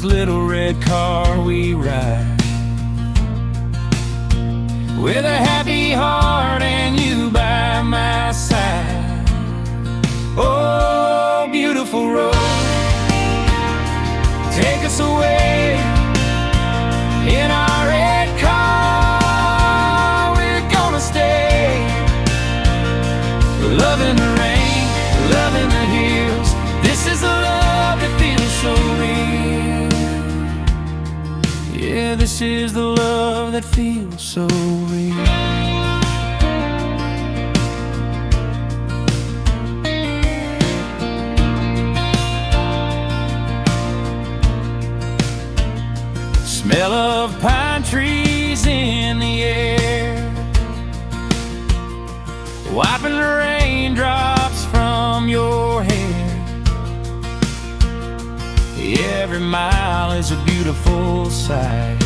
this little red car we ride, with a happy heart and you by my side. Oh, beautiful road, take us away in our red car. We're gonna stay, loving the rain, loving the hills. This is a love that feels so real. Yeah, this is the love that feels so real. Smell of pine trees in the air, wiping the raindrops from your hair. Every mile is a beautiful sight,